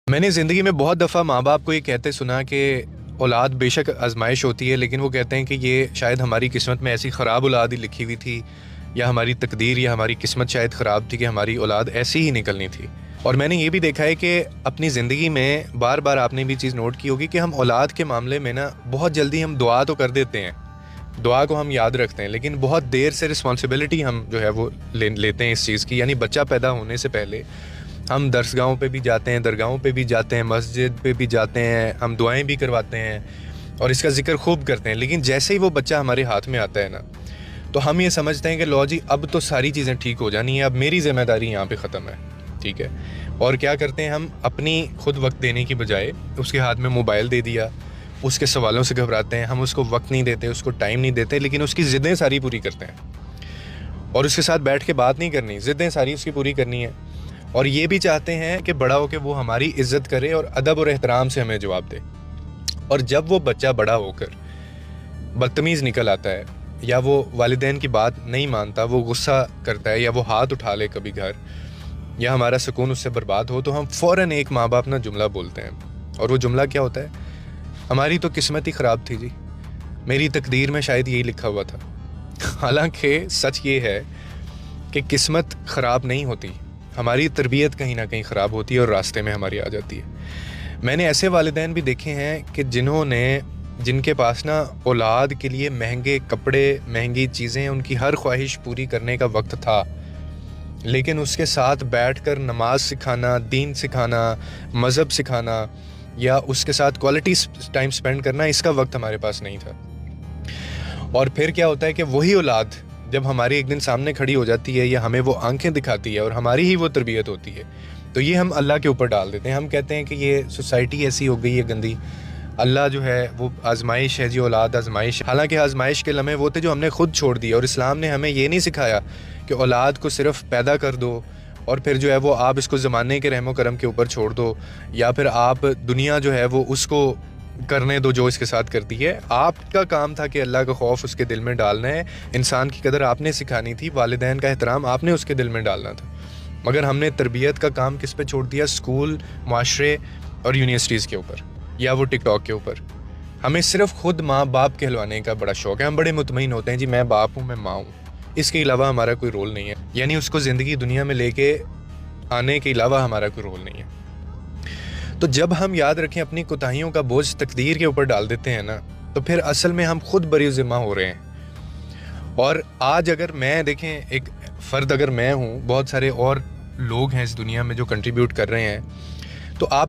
میں نے زندگی میں بہت دفعہ ماں باپ کو یہ کہتے سنا کہ اولاد بے شک آزمائش ہوتی ہے، لیکن وہ کہتے ہیں کہ یہ شاید ہماری قسمت میں ایسی خراب اولاد ہی لکھی ہوئی تھی، یا ہماری تقدیر یا ہماری قسمت شاید خراب تھی کہ ہماری اولاد ایسی ہی نکلنی تھی۔ اور میں نے یہ بھی دیکھا ہے کہ اپنی زندگی میں بار بار آپ نے بھی چیز نوٹ کی ہوگی کہ ہم اولاد کے معاملے میں نا بہت جلدی ہم دعا تو کر دیتے ہیں، دعا کو ہم یاد رکھتے ہیں، لیکن بہت دیر سے رسپانسبلٹی ہم جو ہے وہ لیتے ہیں اس چیز کی۔ یعنی بچہ پیدا ہونے سے پہلے ہم درسگاہوں پہ بھی جاتے ہیں، درگاہوں پہ بھی جاتے ہیں، مسجد پہ بھی جاتے ہیں، ہم دعائیں بھی کرواتے ہیں اور اس کا ذکر خوب کرتے ہیں، لیکن جیسے ہی وہ بچہ ہمارے ہاتھ میں آتا ہے نا تو ہم یہ سمجھتے ہیں کہ لو جی اب تو ساری چیزیں ٹھیک ہو جانی ہیں، اب میری ذمہ داری یہاں پہ ختم ہے، ٹھیک ہے۔ اور کیا کرتے ہیں ہم اپنی خود وقت دینے کی بجائے اس کے ہاتھ میں موبائل دے دیا، اس کے سوالوں سے گھبراتے ہیں، ہم اس کو وقت نہیں دیتے، اس کو ٹائم نہیں دیتے، لیکن اس کی ضدیں ساری پوری کرتے ہیں اور اس کے ساتھ بیٹھ کے بات نہیں کرنی، ضدیں ساری اس کی پوری کرنی ہے، اور یہ بھی چاہتے ہیں کہ بڑا ہو کے وہ ہماری عزت کرے اور ادب اور احترام سے ہمیں جواب دے۔ اور جب وہ بچہ بڑا ہو کر بدتمیز نکل آتا ہے یا وہ والدین کی بات نہیں مانتا، وہ غصہ کرتا ہے یا وہ ہاتھ اٹھا لے کبھی گھر، یا ہمارا سکون اس سے برباد ہو، تو ہم فوراً ایک ماں باپ نا جملہ بولتے ہیں، اور وہ جملہ کیا ہوتا ہے؟ ہماری تو قسمت ہی خراب تھی جی، میری تقدیر میں شاید یہی لکھا ہوا تھا۔ حالانکہ سچ یہ ہے کہ قسمت خراب نہیں ہوتی، ہماری تربیت کہیں نہ کہیں خراب ہوتی ہے اور راستے میں ہماری آ جاتی ہے۔ میں نے ایسے والدین بھی دیکھے ہیں کہ جن کے پاس نا اولاد کے لیے مہنگے کپڑے، مہنگی چیزیں، ان کی ہر خواہش پوری کرنے کا وقت تھا، لیکن اس کے ساتھ بیٹھ کر نماز سکھانا، دین سکھانا، مذہب سکھانا یا اس کے ساتھ کوالٹی ٹائم سپینڈ کرنا، اس کا وقت ہمارے پاس نہیں تھا۔ اور پھر کیا ہوتا ہے کہ وہی اولاد جب ہمارے ایک دن سامنے کھڑی ہو جاتی ہے یا ہمیں وہ آنکھیں دکھاتی ہے اور ہماری ہی وہ تربیت ہوتی ہے، تو یہ ہم اللہ کے اوپر ڈال دیتے ہیں۔ ہم کہتے ہیں کہ یہ سوسائٹی ایسی ہو گئی ہے گندی، اللہ جو ہے وہ آزمائش ہے جی، اولاد آزمائش ہے۔ حالانکہ آزمائش کے لمحے وہ تھے جو ہم نے خود چھوڑ دیے، اور اسلام نے ہمیں یہ نہیں سکھایا کہ اولاد کو صرف پیدا کر دو اور پھر جو ہے وہ آپ اس کو زمانے کے رحم و کرم کے اوپر چھوڑ دو، یا پھر آپ دنیا جو ہے وہ اس کو کرنے دو جو اس کے ساتھ کرتی ہے۔ آپ کا کام تھا کہ اللہ کا خوف اس کے دل میں ڈالنا ہے، انسان کی قدر آپ نے سکھانی تھی، والدین کا احترام آپ نے اس کے دل میں ڈالنا تھا، مگر ہم نے تربیت کا کام کس پہ چھوڑ دیا؟ اسکول، معاشرے اور یونیورسٹیز کے اوپر، یا وہ ٹک ٹاک کے اوپر۔ ہمیں صرف خود ماں باپ کہلوانے کا بڑا شوق ہے، ہم بڑے مطمئن ہوتے ہیں جی میں باپ ہوں، میں ماں ہوں، اس کے علاوہ ہمارا کوئی رول نہیں ہے، یعنی اس کو زندگی دنیا میں لے کے آنے کے علاوہ ہمارا کوئی رول نہیں ہے۔ تو جب ہم یاد رکھیں اپنی کوتاہیوں کا بوجھ تقدیر کے اوپر ڈال دیتے ہیں نا، تو پھر اصل میں ہم خود بری ذمہ ہو رہے ہیں۔ اور آج اگر میں دیکھیں ایک فرد اگر میں ہوں، بہت سارے اور لوگ ہیں اس دنیا میں جو کنٹریبیوٹ کر رہے ہیں، تو آپ